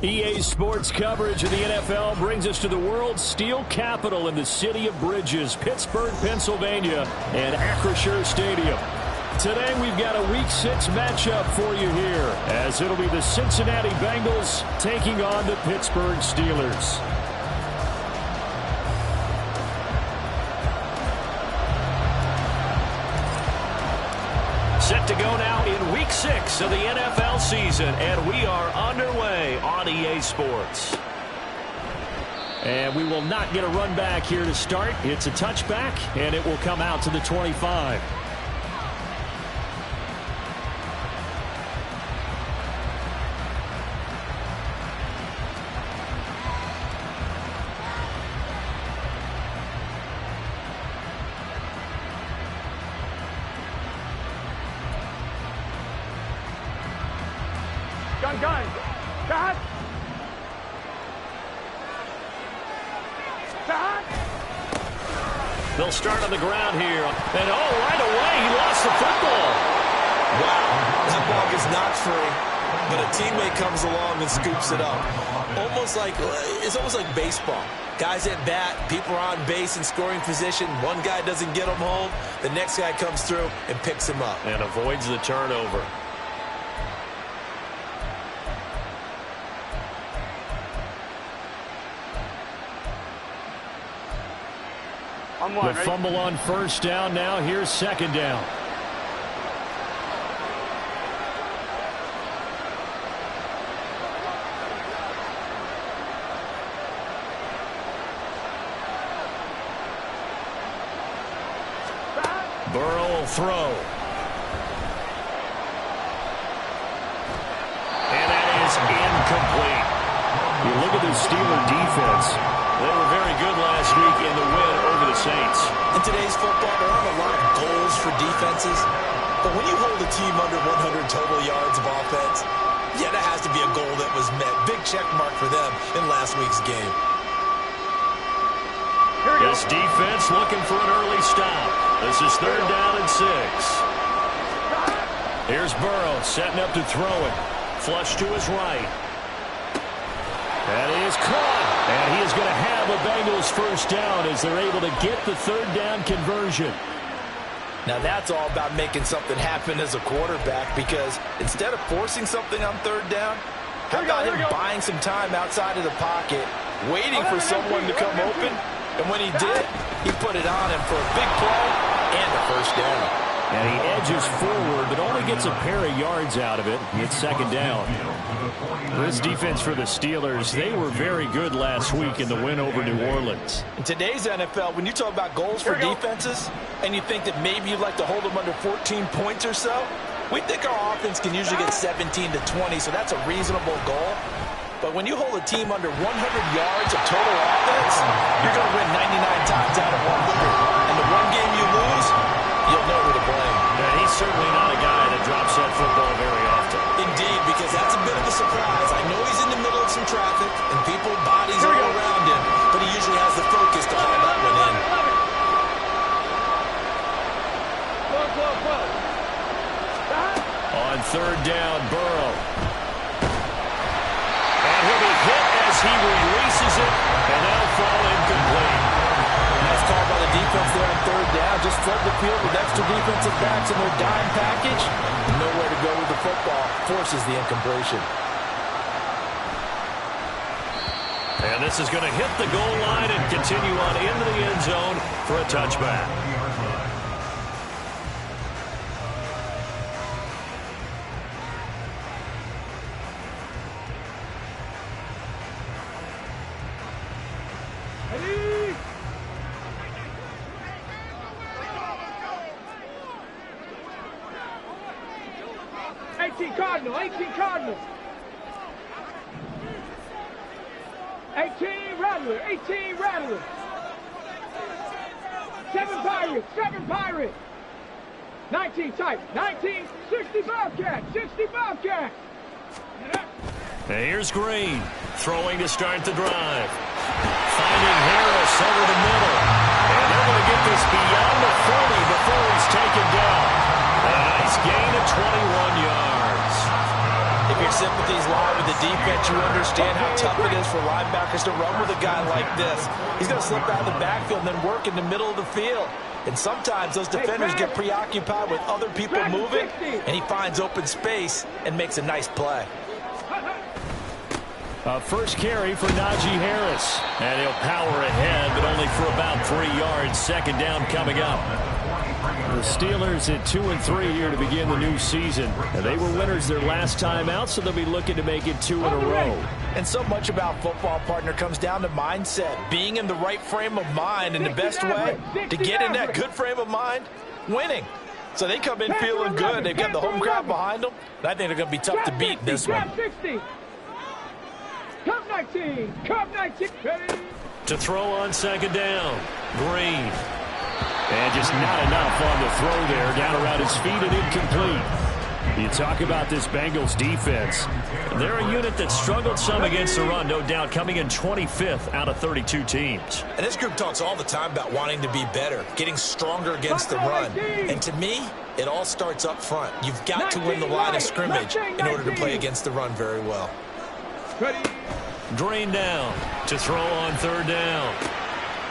EA Sports coverage of the NFL brings us to the world's steel capital in the city of bridges, Pittsburgh, Pennsylvania, and Acrisure Stadium. Today we've got a Week 6 matchup for you here, as it'll be the Cincinnati Bengals taking on the Pittsburgh Steelers. Set to go now in Week 6 of the NFL season, and we are underway on EA Sports. And we will not get a run back here to start. It's a touchback, and it will come out to the 25. Gun. Shot. They'll start on the ground here. And, right away, he lost the football. Wow, that ball gets knocked free, but a teammate comes along and scoops it up. It's almost like baseball. Guys at bat, people are on base in scoring position. One guy doesn't get him home. The next guy comes through and picks him up. And avoids the turnover. The fumble on first down now. Here's second down. Burrow will throw. And that is incomplete. You look at the Steeler defense. They were very good last week in the win over the Saints. In today's football, there aren't a lot of goals for defenses. But when you hold a team under 100 total yards of offense, yeah, that has to be a goal that was met. Big check mark for them in last week's game. This defense looking for an early stop. This is third down and 6. Here's Burrow setting up to throw it. Flush to his right. That is caught. And he is going to have a Bengals first down as they're able to get the third down conversion. Now that's all about making something happen as a quarterback, because instead of forcing something on third down, how about him buying some time outside of the pocket, waiting for someone to come open, and when he did, he put it on him for a big play and a first down. And he edges forward, but only gets a pair of yards out of it. It's second down. This defense for the Steelers, they were very good last week in the win over New Orleans. In today's NFL, when you talk about goals for defenses, and you think that maybe you'd like to hold them under 14 points or so, we think our offense can usually get 17 to 20, so that's a reasonable goal. But when you hold a team under 100 yards of total offense, you're going to win 99 times out of 100. And the one game you lose, you'll know who to blame. Yeah, he's certainly not a guy that drops that football very often. Indeed, because that's a bit of a surprise. I know he's in the middle of some traffic, and people's bodies are all around him, but he usually has the focus to haul that one in. On third down, Burrow. And he'll be hit as he releases it, and that'll fall incomplete. Nice call by the defense there on third down. Just flood the field with extra defensive backs in their dime package. Nowhere to go with the football. Forces the incompletion. And this is going to hit the goal line and continue on into the end zone for a touchback. 18 Cardinal, 18 Cardinal. 18 Rattler, 18 Rattler. 7 Pirate, 7 Pirate. 19 Type, 19, 60 Bobcat, 60 Bobcat. And here's Green, throwing to start the drive. Finding Harris over the middle. And they're going to get this beyond the 40 before he's taken down. A nice gain of 21 yards. If your sympathies lie with the defense, you understand how tough it is for linebackers to run with a guy like this. He's going to slip out of the backfield and then work in the middle of the field. And sometimes those defenders get preoccupied with other people moving, and he finds open space and makes a nice play. First carry for Najee Harris. And he'll power ahead, but only for about 3 yards. Second down coming up. The Steelers at 2-3 here to begin the new season. And they were winners their last time out, so they'll be looking to make it 2 in a row. And so much about football, partner, comes down to mindset. Being in the right frame of mind, and the best way to get in that good frame of mind, winning. So they come in feeling good. They've got the home crowd behind them. I think they're going to be tough to beat in this one. Cup 19, Cup 19. To throw on second down, Green. And just not enough on the throw there. Down around his feet and incomplete. You talk about this Bengals defense. They're a unit that struggled some against the run, no doubt, coming in 25th out of 32 teams. And this group talks all the time about wanting to be better, getting stronger against the run. And to me, it all starts up front. You've got to win the line of scrimmage in order to play against the run very well. Green down to throw on third down.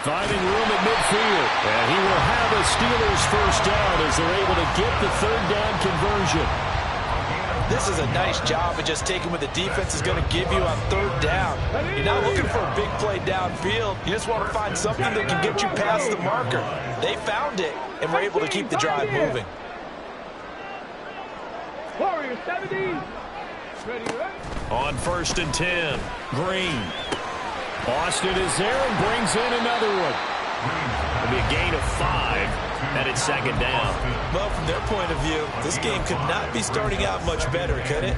Finding room at midfield. And he will have a Steelers first down as they're able to get the third down conversion. This is a nice job of just taking what the defense is going to give you on third down. You're not looking for a big play downfield. You just want to find something that can get you past the marker. They found it and were able to keep the drive moving. Warriors 70. On 1st and 10, Green. Austin is there and brings in another one. It'll be a gain of 5, and it's second down. Well, from their point of view, this game could not be starting out much better, could it?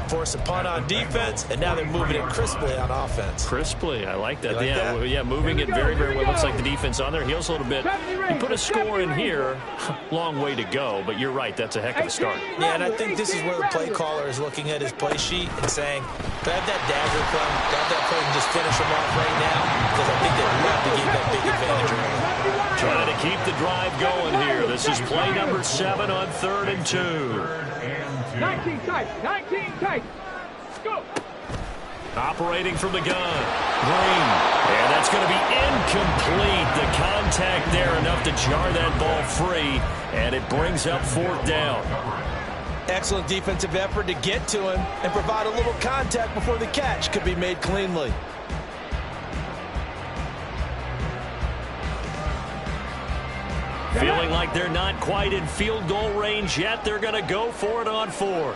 Force a punt on defense, and now they're moving it crisply on offense. Crisply, I like that. Like yeah, that? Yeah, moving it very, very well. Looks like the defense on their heels a little bit. You put a score in here, long way to go, but you're right, that's a heck of a start. Yeah, and I think this is where the play caller is looking at his play sheet and saying, grab that dagger come, grab that play and just finish them off right now, because I think they'd love to get that big advantage early. Trying to keep the drive going here. This is play number 7 on 3rd and 2. 19 tight, 19 tight. Go. Operating from the gun. Green. And that's going to be incomplete. The contact there enough to jar that ball free. And it brings up 4th down. Excellent defensive effort to get to him and provide a little contact before the catch could be made cleanly. Feeling like they're not quite in field goal range yet. They're going to go for it on 4th.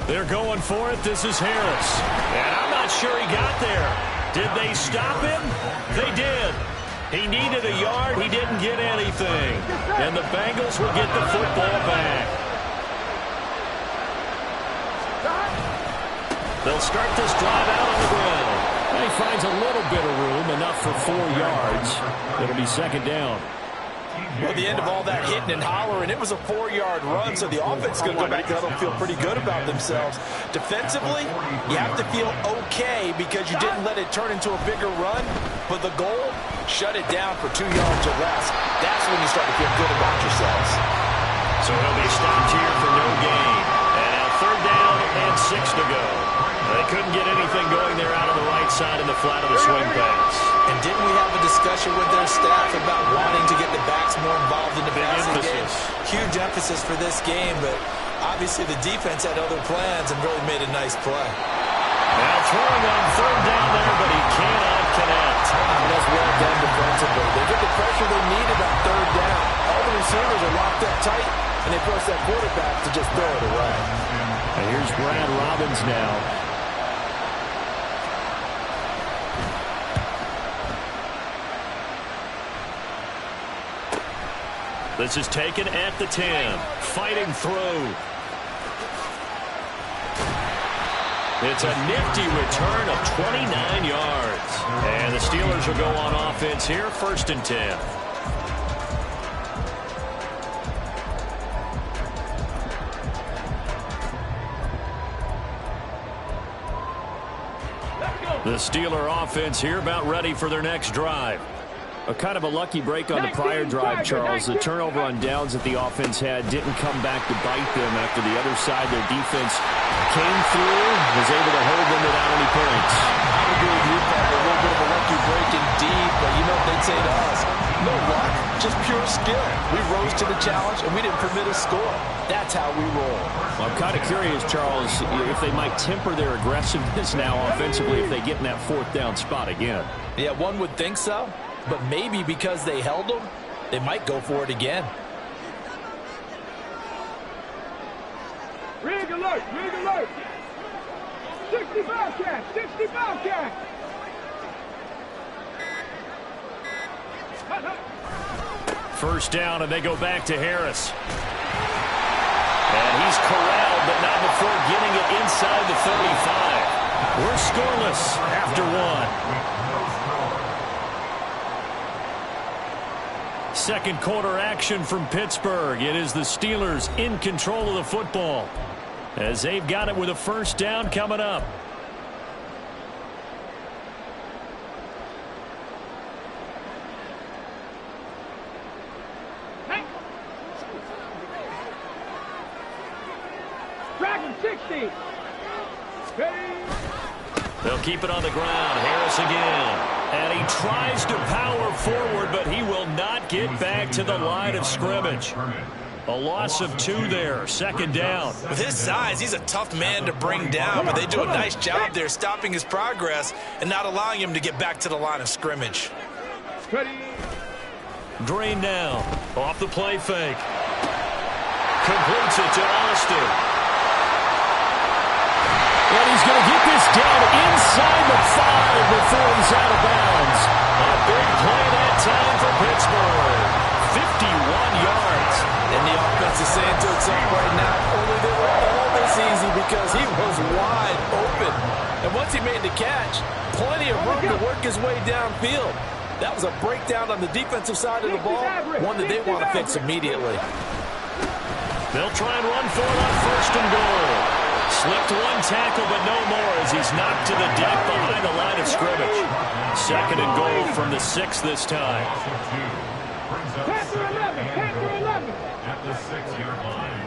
They're going for it. This is Harris. And I'm not sure he got there. Did they stop him? They did. He needed a yard. He didn't get anything. And the Bengals will get the football back. They'll start this drive out on the ground. And he finds a little bit of room, enough for 4 yards. It'll be second down. Well, the end of all that hitting and hollering, it was a 4-yard run, so the offense is going to go back to them and feel pretty good about themselves. Defensively, you have to feel okay because you didn't let it turn into a bigger run, but the goal, shut it down for 2 yards or less. That's when you start to feel good about yourselves. So he'll be stopped here for no gain. And now 3rd down and 6 to go. They couldn't get anything going there out of the right side in the flat of the swing pass. And didn't we have a discussion with their staff about wanting to get the backs more involved in the passing game? Huge emphasis for this game, but obviously the defense had other plans and really made a nice play. Now throwing on 3rd down there, but he cannot connect. That's well done defensively. They get the pressure they needed on 3rd down. All the receivers are locked up tight, and they force that quarterback to just throw it away. And here's Brad Robbins now. This is taken at the 10. Fighting through. It's a nifty return of 29 yards. And the Steelers will go on offense here, 1st and 10. The Steeler offense here about ready for their next drive. A kind of a lucky break on the prior drive, Charles. The turnover on downs that the offense had didn't come back to bite them after the other side. Their defense came through, was able to hold them without any points. I agree with you, Pat. A little bit of a lucky break indeed, but you know what they'd say to us? No luck, just pure skill. We rose to the challenge, and we didn't permit a score. That's how we roll. Well, I'm kind of curious, Charles, if they might temper their aggressiveness now offensively if they get in that 4th down spot again. Yeah, one would think so. But maybe because they held them, they might go for it again. Rig alert, rig alert. 60 Bobcat, 60 Bobcat. First down, and they go back to Harris. And he's corralled, but not before getting it inside the 35. We're scoreless after 1. Second quarter action from Pittsburgh. It is the Steelers in control of the football as they've got it with a 1st down coming up. Dragon 60. They'll keep it on the ground. Harris again. And he tries to power forward, but he will not get back to the line of scrimmage. A loss of 2 there. 2nd down. With his size, he's a tough man to bring down, but they do a nice job there stopping his progress and not allowing him to get back to the line of scrimmage. Green now. Off the play fake. Completes it to Austin. And he's going to get this down inside the 5 before he's out of bounds. A big play that time for Pittsburgh. 51 yards. And the offense is saying to itself right now, only they were all this easy because he was wide open. And once he made the catch, plenty of room to work his way downfield. That was a breakdown on the defensive side of the ball, one that they want to fix immediately. They'll try and run for it on 1st and goal. Slipped 1 tackle, but no more as he's knocked to the deck behind the line of scrimmage. 2nd and goal from the 6 this time. Panther 11, Panther 11. At the 6-yard line.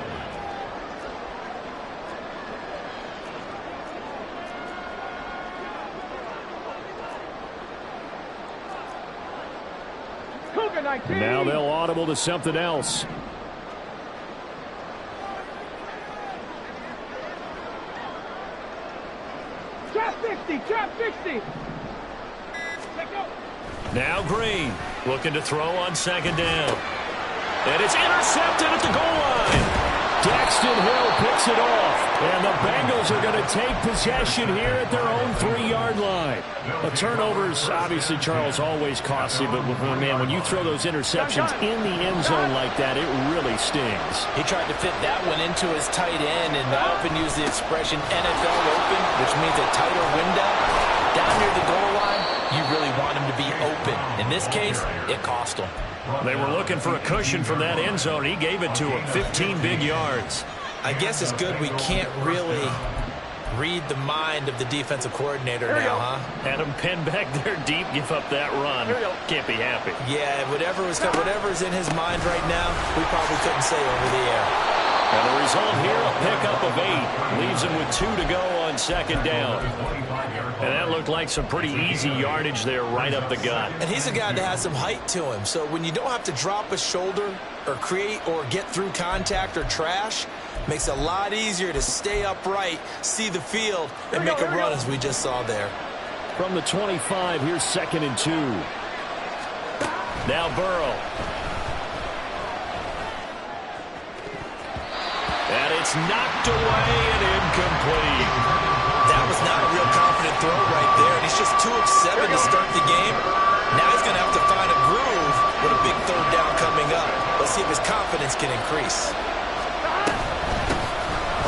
Cougar 19. Now they'll audible to something else. Trap 60, trap 60. Now Green looking to throw on 2nd down. And it's intercepted at the goal line. Daxton Hill picks it off. And the Bengals are going to take possession here at their own 3-yard line. A turnover's obviously, Charles, always costly. But, man, when you throw those interceptions in the end zone like that, it really stings. He tried to fit that one into his tight end, and I often use the expression NFL open, which means a tighter window. Down near the goal line, you really want him to be open. In this case, it cost him. They were looking for a cushion from that end zone. He gave it to him. 15 big yards. I guess it's good we can't really read the mind of the defensive coordinator now, huh? Had him pinned back there deep, give up that run. Can't be happy. Yeah, whatever's in his mind right now, we probably couldn't say over the air. And the result here, a pickup of 8. Leaves him with 2 to go on 2nd down. And that looked like some pretty easy yardage there right up the gut. And he's a guy that has some height to him. So when you don't have to drop a shoulder or create or get through contact or trash, makes it a lot easier to stay upright, see the field, and make a run as we just saw there. From the 25, here's 2nd and 2. Now Burrow. And it's knocked away and incomplete. That was not a real confident throw right there. And he's just 2 of 7 to start the game. Now he's going to have to find a groove with a big 3rd down coming up. Let's see if his confidence can increase.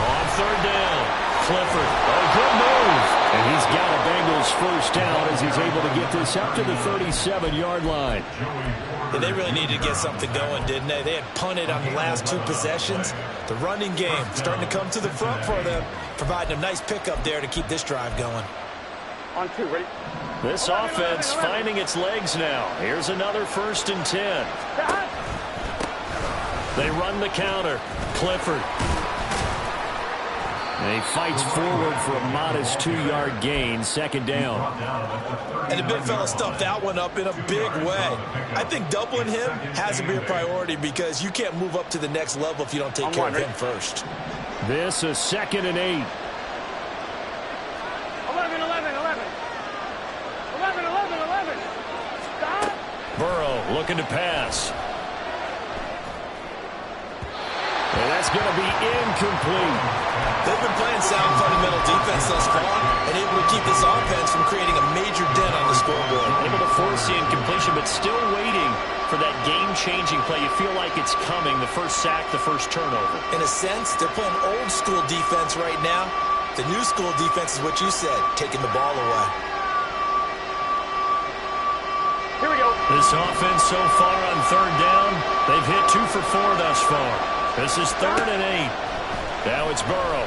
On third down, Clifford. A good move. And he's got a Bengals first down as he's able to get this up to the 37-yard line. Yeah, they really needed to get something going, didn't they? They had punted on the last 2 possessions. The running game starting to come to the front for them, providing a nice pickup there to keep this drive going. On 2, ready? This offense finding its legs now. Here's another 1st and 10. They run the counter. Clifford. And he fights forward for a modest 2-yard gain, 2nd down. And the big fella stuffed that one up in a big way. I think doubling him has to be a priority because you can't move up to the next level if you don't take care of him first. This is 2nd and 8. 11, 11, 11. 11, 11, 11. Stop. Burrow looking to pass. And that's going to be incomplete. They've been playing sound fundamental defense thus far and able to keep this offense from creating a major dent on the scoreboard. Able to force the incompletion, but still waiting for that game-changing play. You feel like it's coming, the first sack, the first turnover. In a sense, they're playing old-school defense right now. The new-school defense is what you said, taking the ball away. Here we go. This offense so far on third down, they've hit 2 for 4 thus far. This is 3rd and 8. Now it's Burrow.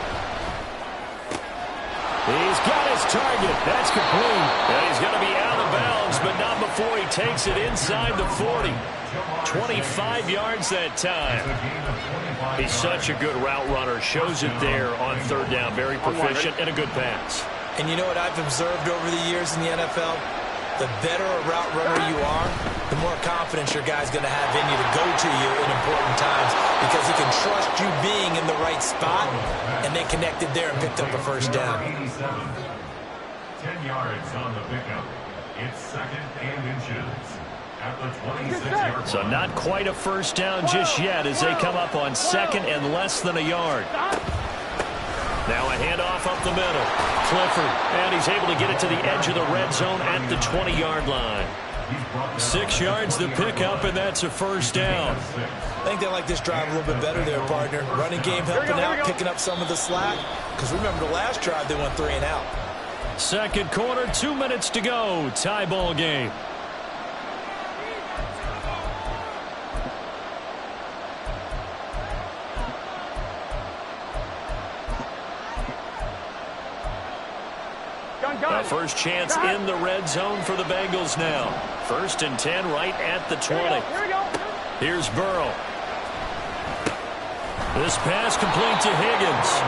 He's got his target. That's complete. And he's going to be out of bounds, but not before he takes it inside the 40. 25 yards that time. He's such a good route runner. Shows it there on third down. Very proficient and a good pass. And you know what I've observed over the years in the NFL? The better a route runner you are, the more confidence your guy's going to have in you to go to you in important times because he can trust you being in the right spot, and they connected there and picked up a first down. 10 yards on the pickup. It's 2nd and inches at the 26-yard line. So not quite a first down just yet as they come up on 2nd and less than a yard. Now a handoff up the middle. Clifford, and he's able to get it to the edge of the red zone at the 20-yard line. 6 yards to pick up, and that's a first down. I think they like this drive a little bit better there, partner. Running game helping out, picking up some of the slack. Because remember, the last drive they went 3 and out. Second quarter, 2 minutes to go. Tie ball game. A first chance in the red zone for the Bengals now. 1st and 10 right at the 20. Here's Burrow. This pass complete to Higgins.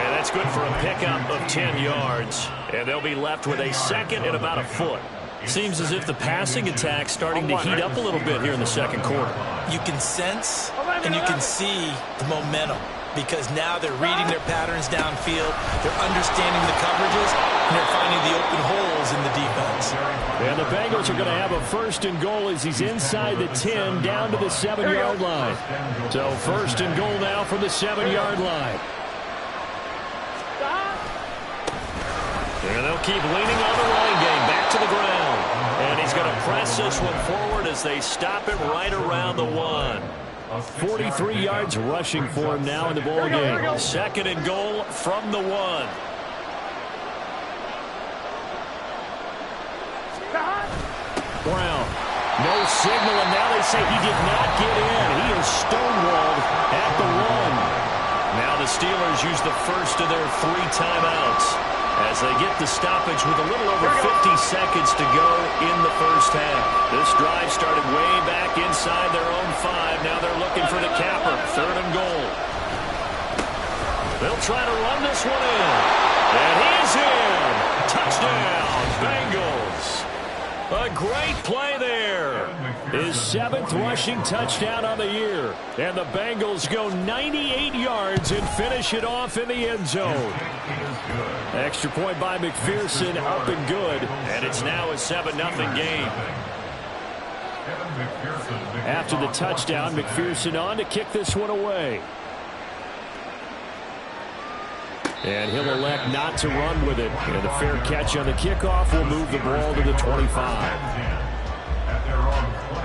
And that's good for a pickup of 10 yards. And they'll be left with a 2nd and about a foot. Seems as if the passing attack's starting to heat up a little bit here in the second quarter. You can sense and you can see the momentum because now they're reading their patterns downfield, they're understanding the coverages, and they're finding the open holes in the defense. And the Bengals are going to have a 1st and goal as he's inside the 10 down to the 7-yard line. So 1st and goal now from the 7-yard line. And they'll keep leaning on the running game back to the ground. And he's going to press this one forward as they stop it right around the 1. 43 yards rushing for him now in the ball game. 2nd and goal from the 1. Brown. No signal, and now they say he did not get in. He is stonewalled at the 1. Now the Steelers use the first of their 3 timeouts as they get the stoppage with a little over 50 seconds to go in the first half. This drive started way back inside their own 5. Now they're looking for the capper. 3rd and goal. They'll try to run this one in. And he's in. Touchdown, Bengals. A great play there. His 7th rushing touchdown on the year. And the Bengals go 98 yards and finish it off in the end zone. Extra point by McPherson, up and good. And it's now a 7-0 game. After the touchdown, McPherson on to kick this one away. And he'll elect not to run with it. And a fair catch on the kickoff will move the ball to the 25.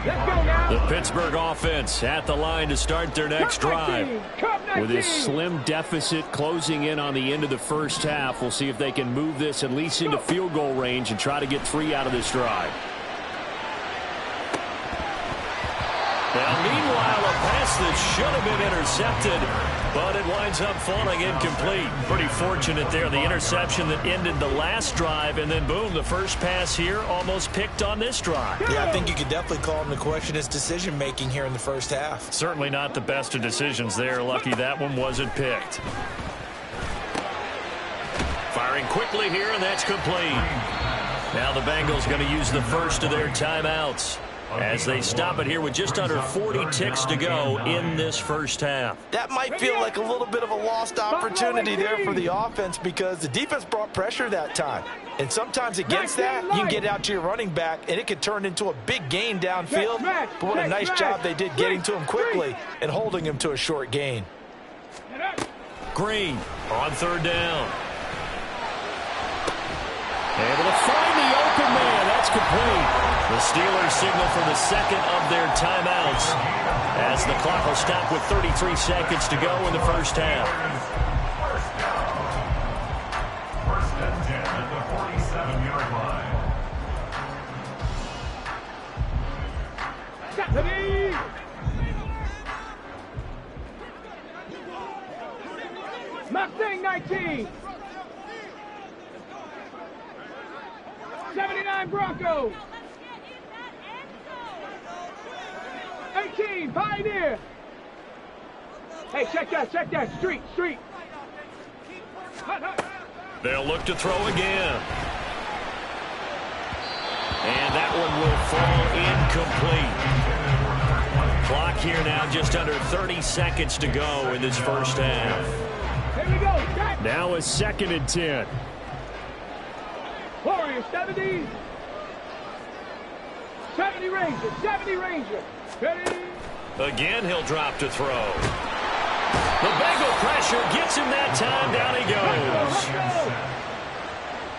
Let's go now. The Pittsburgh offense at the line to start their next drive. With this slim deficit closing in on the end of the first half, we'll see if they can move this at least into field goal range and try to get 3 out of this drive. Now, meanwhile, a pass that should have been intercepted, but it winds up falling incomplete. Pretty fortunate there. The interception that ended the last drive, and then, boom, the first pass here almost picked on this drive. Yeah, I think you could definitely call him to question his decision-making here in the first half. Certainly not the best of decisions there. Lucky that one wasn't picked. Firing quickly here, and that's complete. Now the Bengals going to use the first of their timeouts as they stop it here with just under 40 ticks to go in this first half. That might feel like a little bit of a lost opportunity there for the offense because the defense brought pressure that time. And sometimes against that, you can get out to your running back, and it could turn into a big gain downfield. But what a nice job they did getting to him quickly and holding him to a short gain. Green on third down. Able to find the open man. That's complete. The Steelers signal for the second of their timeouts as the clock will stop with 33 seconds to go in the first half. First and 10 at the 47-yard line. Mustang 19. 79 Broncos. 18 Pioneer. Hey, check that. Street. They'll look to throw again. And that one will fall incomplete. Clock here now just under 30 seconds to go in this first half. Here we go. Now a 2nd and 10. Warriors 70. 70 Ranger. Ready. Again, he'll drop to throw. The Bengal pressure gets him that time. Down he goes.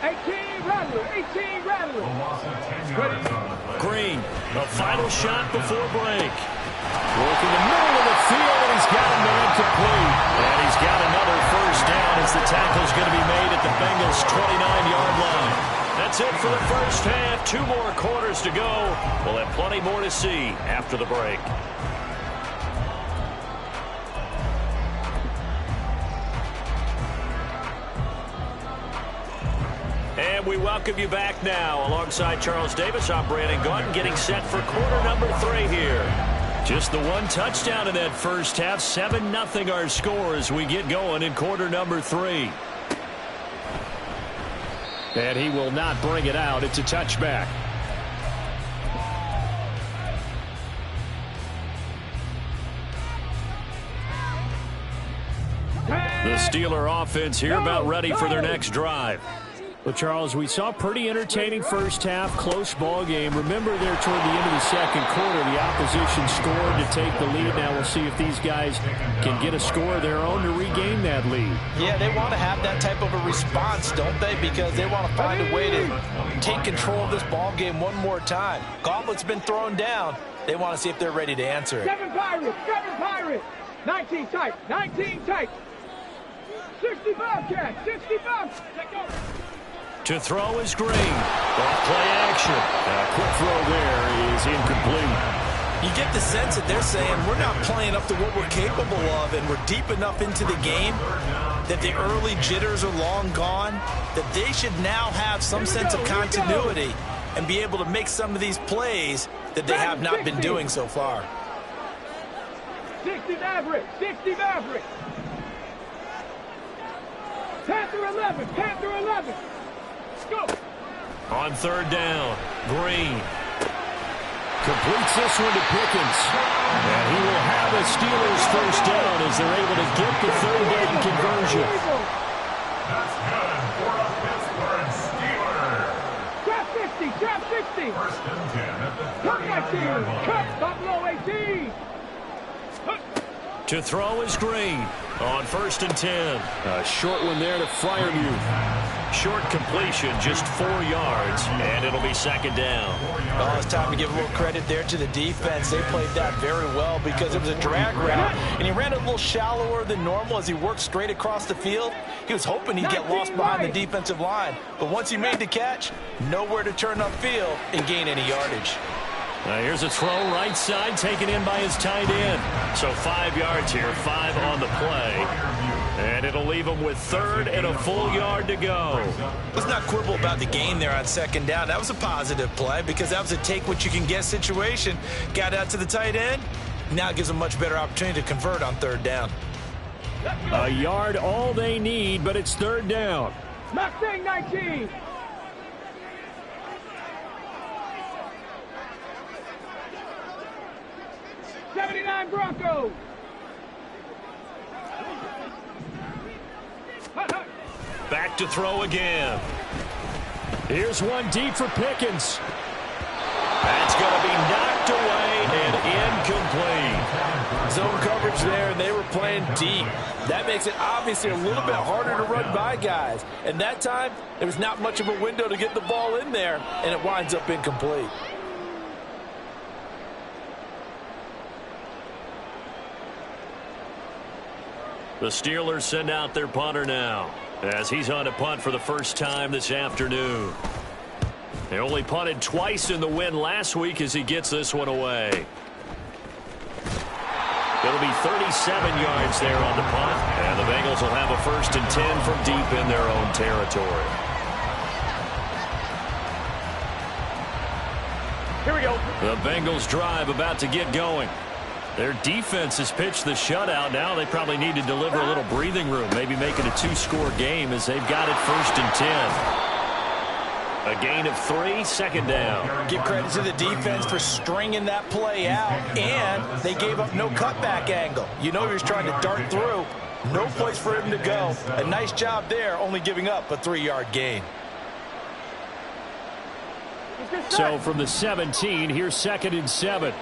18 Rattler. Green, the final shot before break. Working the middle of the field, and he's got a man complete. And he's got another first down as the tackle's going to be made at the Bengals' 29-yard line. That's it for the first half. 2 more quarters to go. We'll have plenty more to see after the break. And we welcome you back now. Alongside Charles Davis, I'm Brandon Gaudin, getting set for quarter number 3 here. Just the one touchdown in that first half. 7-0 our score as we get going in quarter number 3. And he will not bring it out. It's a touchback. The Steeler offense here about ready for their next drive. Well, Charles, we saw a pretty entertaining first half, close ball game. Remember there toward the end of the second quarter, the opposition scored to take the lead. Now we'll see if these guys can get a score of their own to regain that lead. Yeah, they want to have that type of a response, don't they? Because they want to find a way to take control of this ball game one more time. Gauntlet's been thrown down. They want to see if they're ready to answer it. 7 Pirates. 19 tight. 65 Cats. 65. Let go. To throw is Green. Off play action. A quick throw there is incomplete. You get the sense that they're saying we're not playing up to what we're capable of, and we're deep enough into the game that the early jitters are long gone, that they should now have some sense of continuity and be able to make some of these plays that they have not been doing so far. 60 Maverick. Panther 11. Go. On third down, Green completes this one to Pickens. And he will have a Steelers first down as they're able to get the third down conversion. That's good for a Pittsburgh Steeler. Trap 60. First and 10 at the Cut 39-yard line. Cut Buffalo 18. To throw is Green on first and 10. A short one there to Freiermuth. short completion, just 4 yards, and it'll be second down. Oh, it's time to give a little credit there to the defense. They played that very well because it was a drag route, and he ran it a little shallower than normal as he worked straight across the field. He was hoping he'd get lost behind the defensive line, but once he made the catch, nowhere to turn upfield and gain any yardage. Here's a throw right side taken in by his tight end. So 5 yards here, 5 on the play. And it'll leave him with 3rd and a full yard to go. Let's not quibble about the gain there on second down. That was a positive play because that was a take-what-you-can-get situation. Got out to the tight end. Now it gives them a much better opportunity to convert on 3rd down. A yard all they need, but it's 3rd down. Mustang 19. '79 Broncos. Back to throw again. Here's one deep for Pickens. That's going to be knocked away and incomplete. Zone coverage there, and they were playing deep. That makes it obviously a little bit harder to run by guys. And that time, there was not much of a window to get the ball in there, and it winds up incomplete. The Steelers send out their punter now, as he's on to punt for the first time this afternoon. They only punted twice in the win last week as he gets this one away. It'll be 37 yards there on the punt, and the Bengals will have a 1st and 10 from deep in their own territory. Here we go. The Bengals drive about to get going. Their defense has pitched the shutout. Now they probably need to deliver a little breathing room, maybe make it a 2-score game as they've got it 1st and 10. A gain of 3, 2nd down. Give credit to the defense for stringing that play out, and they gave up no cutback angle. You know he was trying to dart through. No place for him to go. A nice job there, only giving up a 3-yard gain. So from the 17, here's 2nd and 7.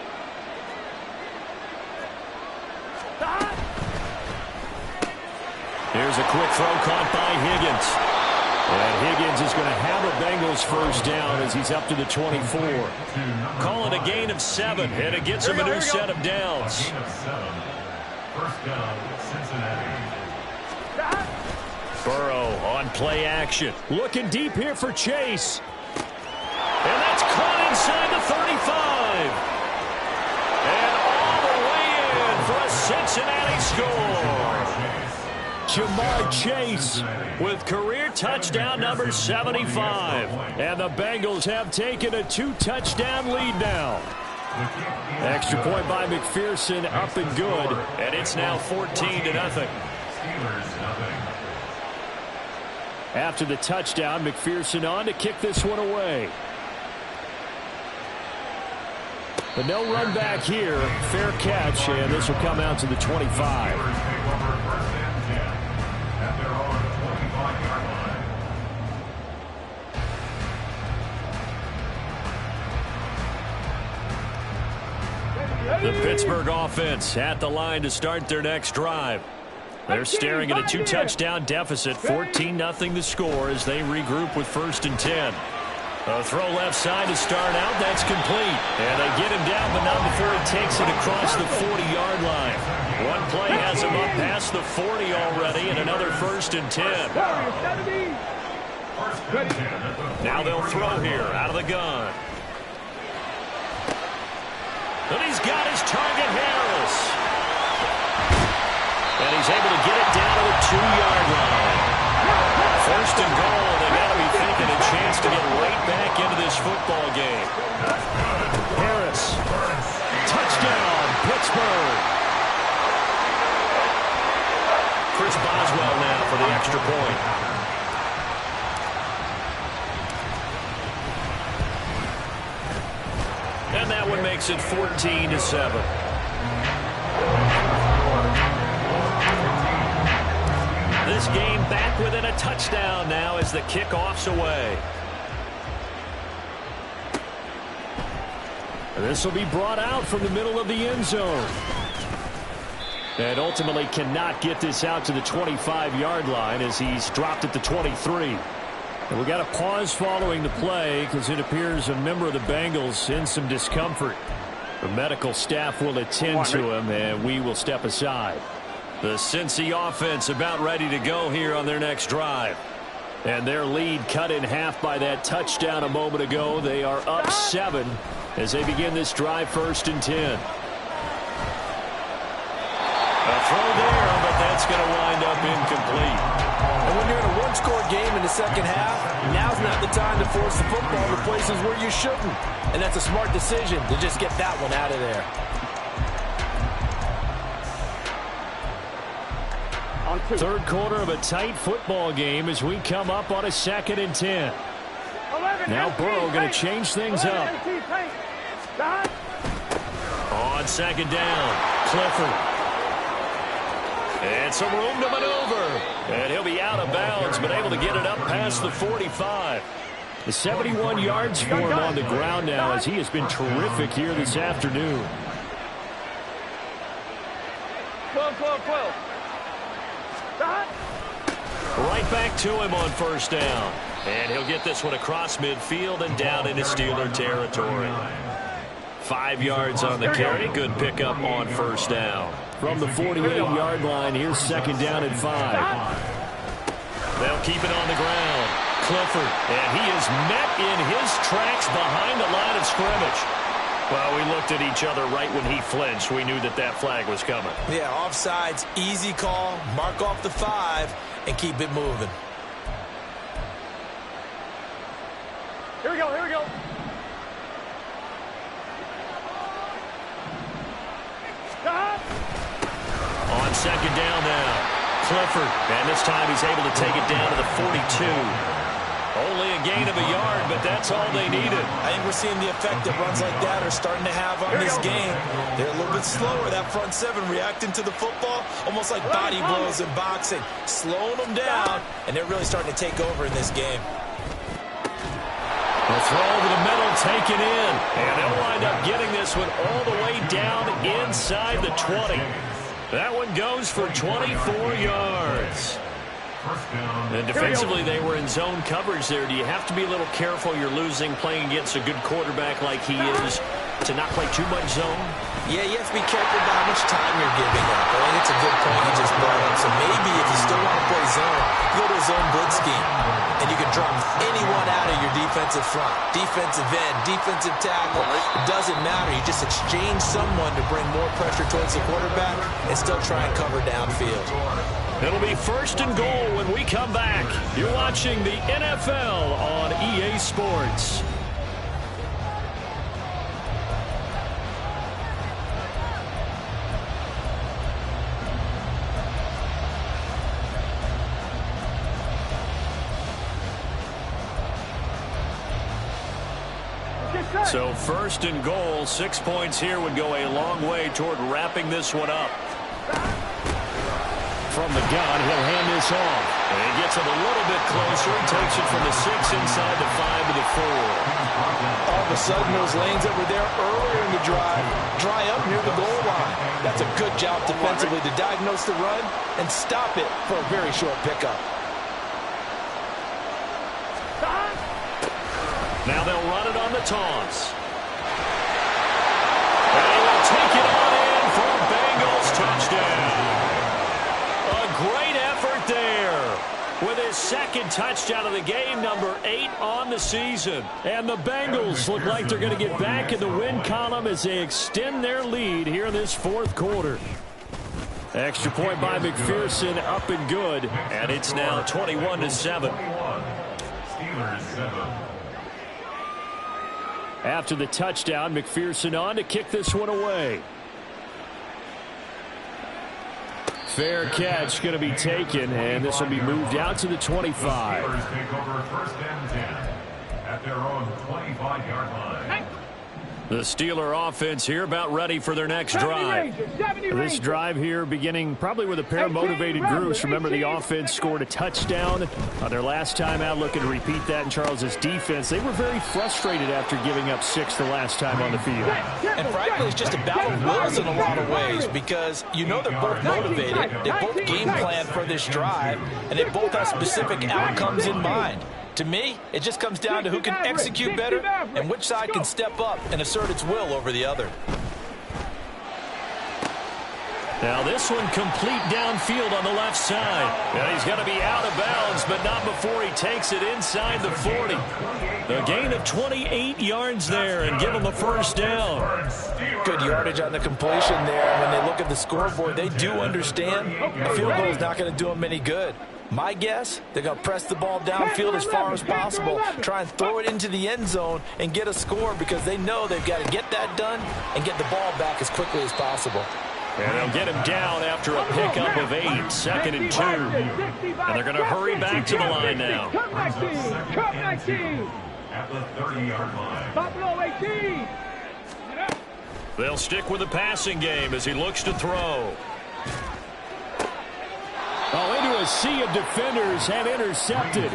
Here's a quick throw caught by Higgins. And Higgins is going to have a Bengals 1st down as he's up to the 24. Call it a gain of 7, and it gets him a new set of downs. Gain of 7. 1st down, Cincinnati. Burrow on play action. Looking deep here for Chase. And that's caught inside the 35. And all the way in for a Cincinnati score. Jamar Chase with career touchdown number 75. And the Bengals have taken a 2-touchdown lead now. Extra point by McPherson, up and good. And it's now 14-0. After the touchdown, McPherson on to kick this one away. But no run back here. Fair catch, and this will come out to the 25. The Pittsburgh offense at the line to start their next drive. They're staring at a 2-touchdown deficit, 14-0 the score as they regroup with 1st and 10. A throw left side to start out. That's complete. And they get him down, but not before he takes it across the 40-yard line. One play has him up past the 40 already, and another 1st and 10. Now they'll throw here out of the gun. And he's got his target, Harris. And he's able to get it down to the 2-yard line. 1st and goal. They got to be thinking a chance to get right back into this football game. Harris. Touchdown, Pittsburgh. Chris Boswell now for the extra point. And that one makes it 14-7. This game back within a touchdown now as the kickoff's away. This will be brought out from the middle of the end zone. And ultimately cannot get this out to the 25-yard line as he's dropped at the 23. And we got a pause following the play because it appears a member of the Bengals in some discomfort. The medical staff will attend to him, and we will step aside. The Cincy offense about ready to go here on their next drive. And their lead cut in half by that touchdown a moment ago. They are up 7 as they begin this drive, 1st and 10. A throw there, but that's going to wind up incomplete. And when you're in a one-score game in the second half, now's not the time to force the football to places where you shouldn't. And that's a smart decision to just get that one out of there. Third quarter of a tight football game as we come up on a 2nd and 10. Now Burrow going to change things up. On 2nd down, Clifford. And some room to maneuver. And he'll be out of bounds, but able to get it up past the 45. The 71 yards for him on the ground now as he has been terrific here this afternoon. 12. Right back to him on 1st down. And he'll get this one across midfield and down into Steeler territory. 5 yards on the carry. Good pickup on 1st down. From the 48-yard line, here's 2nd down and 5. They'll keep it on the ground. Clifford, and he is met in his tracks behind the line of scrimmage. Well, we looked at each other right when he flinched. We knew that that flag was coming. Yeah, offsides, easy call. Mark off the 5 and keep it moving. Here we go. On 2nd down now, Clifford, and this time he's able to take it down to the 42. Only a gain of a yard, but that's all they needed. I think we're seeing the effect that runs like that are starting to have on this game. They're a little bit slower, that front 7 reacting to the football, almost like body blows in boxing, slowing them down, and they're really starting to take over in this game. The throw over the middle, taken in, and they'll wind up getting this one all the way down inside the 20. That one goes for 24 yards. And defensively, they were in zone coverage there. Do you have to be a little careful? You're losing, playing against a good quarterback like he is, to not play too much zone? Yeah, you have to be careful about how much time you're giving up. I think it's a good point you just brought up. So maybe if you still want to play zone, you go to a zone blitz scheme, and you can drop anyone out of your defensive front. Defensive end, defensive tackle. It doesn't matter. You just exchange someone to bring more pressure towards the quarterback and still try and cover downfield. It'll be 1st and goal when we come back. You're watching the NFL on EA Sports. So 1st and goal, 6 points here would go a long way toward wrapping this one up. From the gun, he'll hand this off. And he gets it a little bit closer. He takes it from the 6 inside the 5 to the 4. All of a sudden, those lanes that were there earlier in the drive dry up near the goal line. That's a good job defensively to diagnose the run and stop it for a very short pickup. Now they'll run it on the toss. And he will take it on in for a Bengals touchdown. A great effort there with his 2nd touchdown of the game, number 8 on the season. And the Bengals look like they're going to get back in the win column as they extend their lead here in this 4th quarter. Extra point by McPherson, up and good. And it's now 21-7. Steelers 7. After the touchdown, McPherson on to kick this one away. Fair catch going to be taken, and this will be moved out to the 25. Steelers take over 1st and 10 at their own 25-yard line. The Steeler offense here about ready for their next drive. This drive here beginning probably with a pair of motivated groups. Remember, the offense scored a touchdown on their last time out, looking to repeat that in Charles's defense. They were very frustrated after giving up 6 the last time on the field. And frankly, it's just a battle of wills in a lot of ways because you know they're both motivated. They both game plan for this drive, and they both have specific outcomes in mind. To me, it just comes down to who can execute better and which side can step up and assert its will over the other. Now this one complete downfield on the left side. And he's going to be out of bounds, but not before he takes it inside the 40. A gain of 28 yards there and give him a first down. Good yardage on the completion there. When they look at the scoreboard, they do understand a field goal is not going to do them any good. My guess, they're going to press the ball downfield as far as possible, try and throw it into the end zone and get a score because they know they've got to get that done and get the ball back as quickly as possible. And they'll get him down after a pickup of 8, 2nd and 2. And they're going to hurry back to the line now. Come 19. At the 30-yard line. Buffalo 18. They'll stick with the passing game as he looks to throw. Oh, into a sea of defenders and intercepted.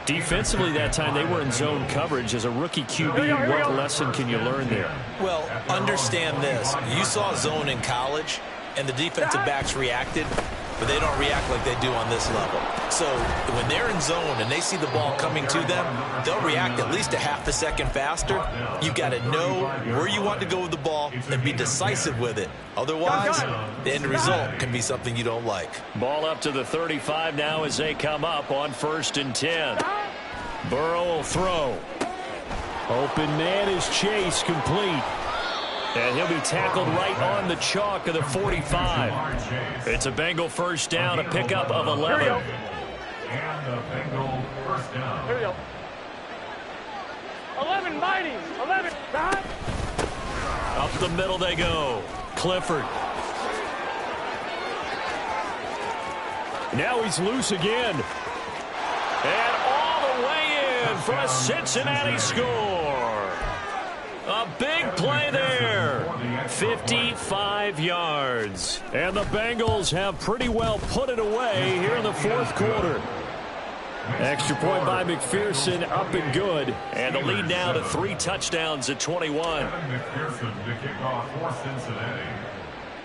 Defensively that time, they were in zone coverage. As a rookie QB, what lesson can you learn there? Well, understand this. You saw zone in college, and the defensive backs reacted, but they don't react like they do on this level. So when they're in zone and they see the ball coming to them, they'll react at least a half a second faster. You've got to know where you want to go with the ball and be decisive with it. Otherwise, the end result can be something you don't like. Ball up to the 35 now as they come up on 1st and 10. Burrow will throw. Open man is Chase, complete. And he'll be tackled right on the chalk of the 45. It's a Bengal first down, a pickup of 11. And a Bengal first down. Here we go. 11 mighty. 11. Up the middle they go. Clifford. Now he's loose again. And all the way in for a Cincinnati score. A big play there. 55 yards. And the Bengals have pretty well put it away here in the 4th quarter. Extra point by McPherson, up and good. And the lead now to 3 touchdowns at 21. McPherson to kick off for Cincinnati.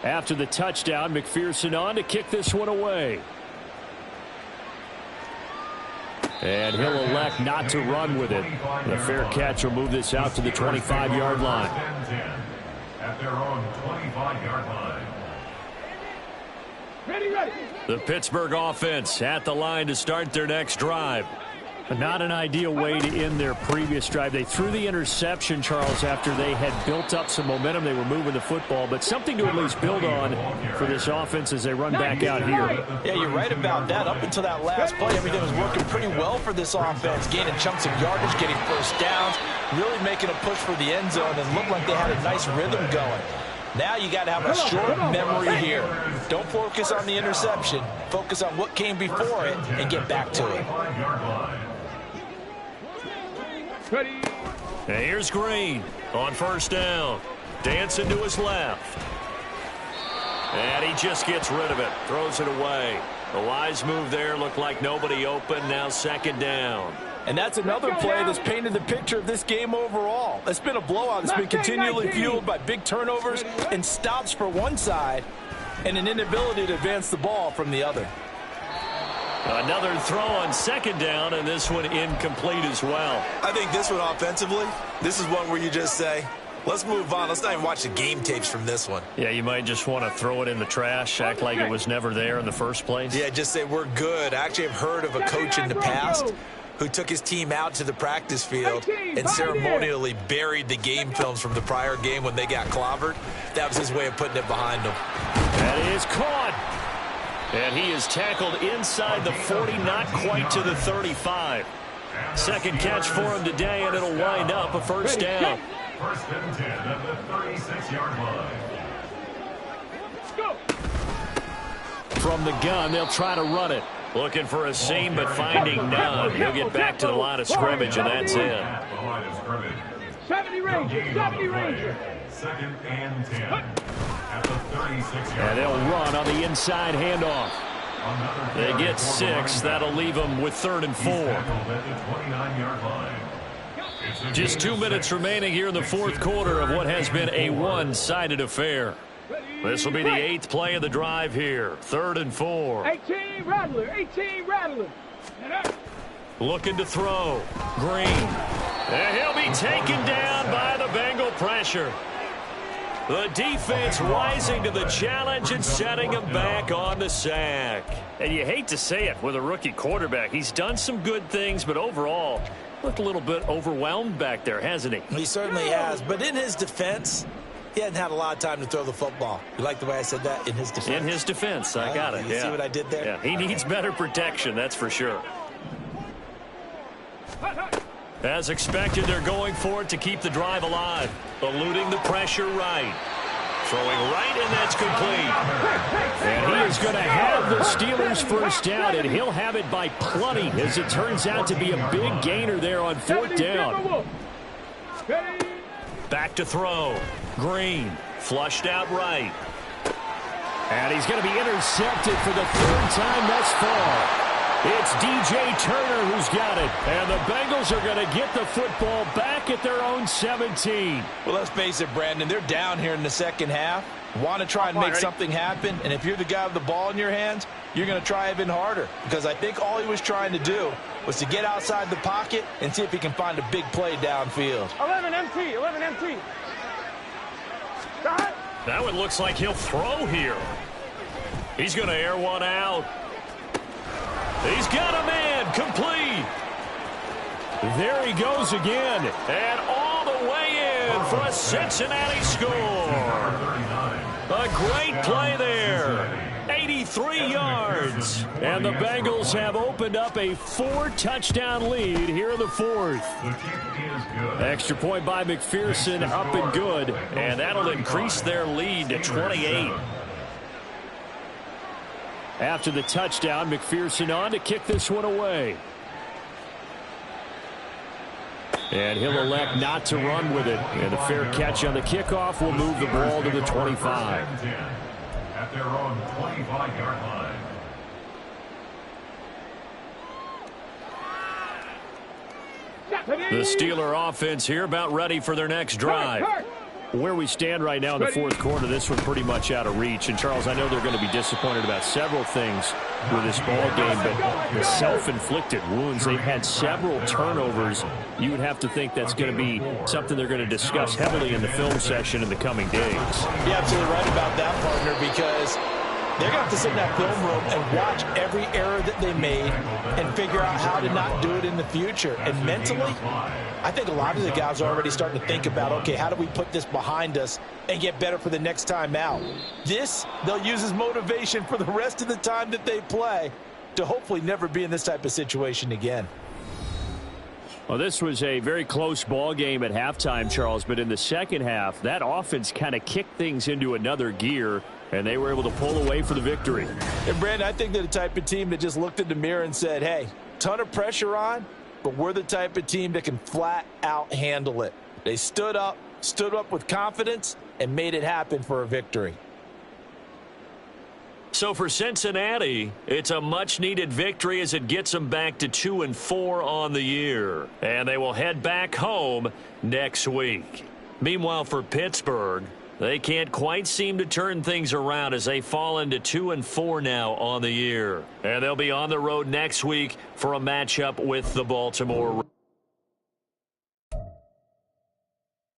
After the touchdown, McPherson on to kick this one away. And he'll elect not to run with it. The fair catch will move this out to the 25-yard line. At their own 25-yard line. Ready. The Pittsburgh offense at the line to start their next drive. Not an ideal way to end their previous drive. They threw the interception, Charles, after they had built up some momentum. They were moving the football, but something to at least build on for this offense as they run back out here. Yeah, you're right about that. Up until that last play, everything was working pretty well for this offense, gaining chunks of yardage, getting first downs, really making a push for the end zone, and looked like they had a nice rhythm going. Now you got to have a short memory here. Don't focus on the interception. Focus on what came before it and get back to it. Ready. And here's Green on first down. Dancing to his left. And he just gets rid of it. Throws it away. A wise move there. Looked like nobody open. Now 2nd down. And that's another play that's painted the picture of this game overall. It's been a blowout. It's been continually fueled by big turnovers and stops for one side and an inability to advance the ball from the other. Another throw on 2nd down, and this one incomplete as well. I think this one offensively, this is one where you just say, let's move on. Let's not even watch the game tapes from this one. Yeah, you might just want to throw it in the trash, act like it was never there in the first place. Yeah, just say we're good. I actually have heard of a coach in the past who took his team out to the practice field and ceremonially buried the game films from the prior game when they got clobbered. That was his way of putting it behind them. That is caught. And he is tackled inside the 40, not quite to the 35. 2nd catch for him today, and it'll wind up a first down. 1st and 10 at the 36-yard line. From the gun, they'll try to run it. Looking for a seam, but finding none. He'll get back to the line of scrimmage, and that's it. 70 Rangers. 2nd and 10 at the 36-yard line. And they'll run on the inside handoff. They get 6. That'll leave them with 3rd and 4. Just 2 minutes remaining here in the 4th quarter of what has been a one-sided affair. This will be the 8th play of the drive here. 3rd and 4. 18 Rattler. Looking to throw. Green. And he'll be taken down by the Bengal pressure. The defense rising to the challenge and setting him back on the sack. And you hate to say it with a rookie quarterback. He's done some good things, but overall, looked a little bit overwhelmed back there, hasn't he? He certainly has. But in his defense, he hadn't had a lot of time to throw the football. You like the way I said that? In his defense? In his defense. I got it. You see what I did there? Yeah, he needs better protection, that's for sure. As expected, they're going for it to keep the drive alive. Eluding the pressure right. Throwing right, and that's complete. And he is going to have the Steelers first down, and he'll have it by plenty, as it turns out to be a big gainer there on fourth down. Back to throw. Green, flushed out right. And he's going to be intercepted for the third time thus far. It's DJ Turner who's got it. And the Bengals are going to get the football back at their own 17. Well, let's face it, Brandon. They're down here in the second half. Want to try and make something happen. And if you're the guy with the ball in your hands, you're going to try even harder. Because I think all he was trying to do was to get outside the pocket and see if he can find a big play downfield. 11 MT, 11 MT. Now it looks like he'll throw here. He's going to air one out. He's got a man, complete. There he goes again, and all the way in for a Cincinnati score. A great play there. 83 yards. And the Bengals have opened up a 4-touchdown lead here in the fourth. Extra point by McPherson, up and good, and that'll increase their lead to 28. After the touchdown, McPherson on to kick this one away. And he'll elect not to run with it. And a fair catch on the kickoff will move the ball to the 25. At their own 25-yard line. The Steeler offense here about ready for their next drive. Where we stand right now in the fourth quarter, this one pretty much out of reach. And, Charles, I know they're going to be disappointed about several things with this ball game, but the self-inflicted wounds, they've had several turnovers. You would have to think that's going to be something they're going to discuss heavily in the film session in the coming days. You're absolutely right about that, partner, because they're going to have to sit in that film room and watch every error that they made and figure out how to not do it in the future. And mentally, I think a lot of the guys are already starting to think about, okay, how do we put this behind us and get better for the next time out? This, they'll use as motivation for the rest of the time that they play to hopefully never be in this type of situation again. Well, this was a very close ball game at halftime, Charles, but in the second half, that offense kind of kicked things into another gear, and they were able to pull away for the victory. And, Brandon, I think they're the type of team that just looked in the mirror and said, hey, ton of pressure on, but we're the type of team that can flat out handle it. They stood up with confidence, and made it happen for a victory. So for Cincinnati, it's a much-needed victory as it gets them back to 2-4 on the year. And they will head back home next week. Meanwhile, for Pittsburgh, they can't quite seem to turn things around as they fall into 2-4 now on the year. And they'll be on the road next week for a matchup with the Baltimore Ravens.